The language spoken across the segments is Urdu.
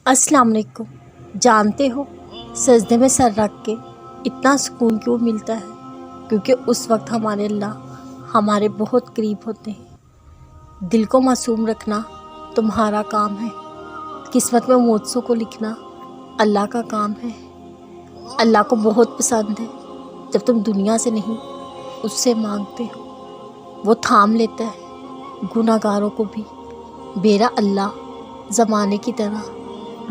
السلام علیکم۔ جانتے ہو سجدے میں سر رکھ کے اتنا سکون کیوں ملتا ہے؟ کیونکہ اس وقت ہمارے اللہ ہمارے بہت قریب ہوتے ہیں۔ دل کو معصوم رکھنا تمہارا کام ہے، قسمت میں موجزوں کو لکھنا اللہ کا کام ہے۔ اللہ کو بہت پسند ہے جب تم دنیا سے نہیں اس سے مانگتے ہو، وہ تھام لیتا ہے گناہ گاروں کو بھی۔ میرا اللہ زمانے کی طرح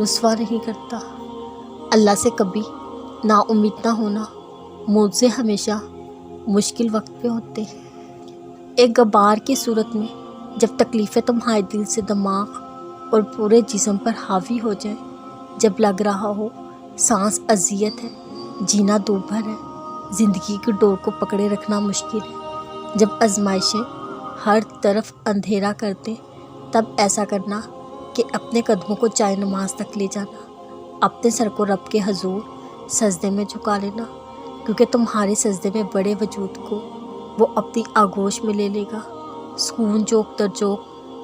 رسوا نہیں کرتا۔ اللہ سے کبھی نا امید نہ ہونا، معجزے ہمیشہ مشکل وقت پہ ہوتے ہیں۔ ایک غبار کی صورت میں جب تکلیفیں تمہارے دل سے دماغ اور پورے جسم پر حاوی ہو جائیں، جب لگ رہا ہو سانس اذیت ہے، جینا دوبھر ہے، زندگی کی ڈور کو پکڑے رکھنا مشکل ہے، جب آزمائشیں ہر طرف اندھیرا کرتے، تب ایسا کرنا کہ اپنے قدموں کو جائے نماز تک لے جانا، اپنے سر کو رب کے حضور سجدے میں جھکا لینا، کیونکہ تمہارے سجدے میں بڑے وجود کو وہ اپنی آغوش میں لے لے گا۔ سکون جوق در جوق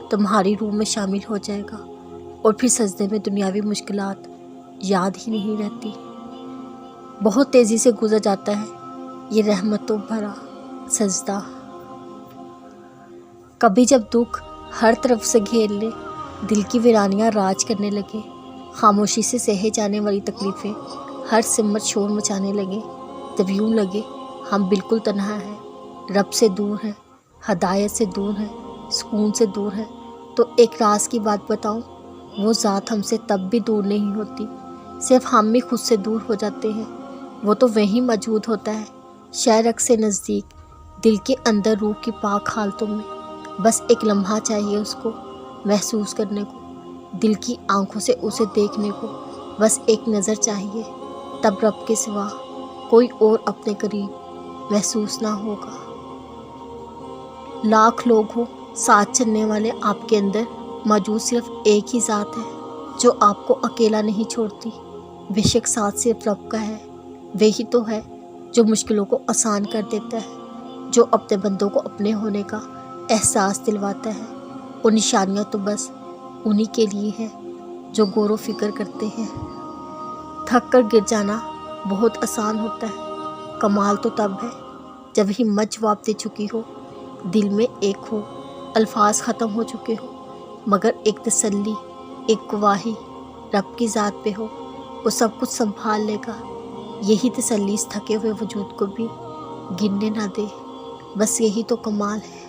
تمہاری روح میں شامل ہو جائے گا، اور پھر سجدے میں دنیاوی مشکلات یاد ہی نہیں رہتی۔ بہت تیزی سے گزر جاتا ہے یہ رحمتوں بھرا سجدہ۔ کبھی جب دکھ ہر طرف سے گھیر لے، دل کی ویرانیاں راج کرنے لگے، خاموشی سے سہے جانے والی تکلیفیں ہر سمت شور مچانے لگے، جب یوں لگے ہم بالکل تنہا ہیں، رب سے دور ہیں، ہدایت سے دور ہیں، سکون سے دور ہیں، تو ایک راز کی بات بتاؤں، وہ ذات ہم سے تب بھی دور نہیں ہوتی، صرف ہم بھی خود سے دور ہو جاتے ہیں۔ وہ تو وہیں موجود ہوتا ہے، شہرک سے نزدیک، دل کے اندر روح کی پاک حالتوں میں۔ بس ایک لمحہ چاہیے اس کو محسوس کرنے کو، دل کی آنکھوں سے اسے دیکھنے کو، بس ایک نظر چاہیے، تب رب کے سوا کوئی اور اپنے قریب محسوس نہ ہوگا۔ لاکھ لوگ ہو ساتھ چلنے والے، آپ کے اندر موجود صرف ایک ہی ذات ہے جو آپ کو اکیلا نہیں چھوڑتی۔ بے شک ساتھ صرف رب کا ہے، وہی تو ہے جو مشکلوں کو آسان کر دیتا ہے، جو اپنے بندوں کو اپنے ہونے کا احساس دلواتا ہے۔ اور نشانیاں تو بس انہی کے لیے ہے جو غور و فکر کرتے ہیں۔ تھک کر گر جانا بہت آسان ہوتا ہے، کمال تو تب ہے جب ہمت جواب دے چکی ہو، دل میں ایک ہو، الفاظ ختم ہو چکے ہو، مگر ایک تسلی، ایک گواہی رب کی ذات پہ ہو، وہ سب کچھ سنبھال لے گا۔ یہی تسلی اس تھکے ہوئے وجود کو بھی گرنے نہ دے، بس یہی تو کمال ہے۔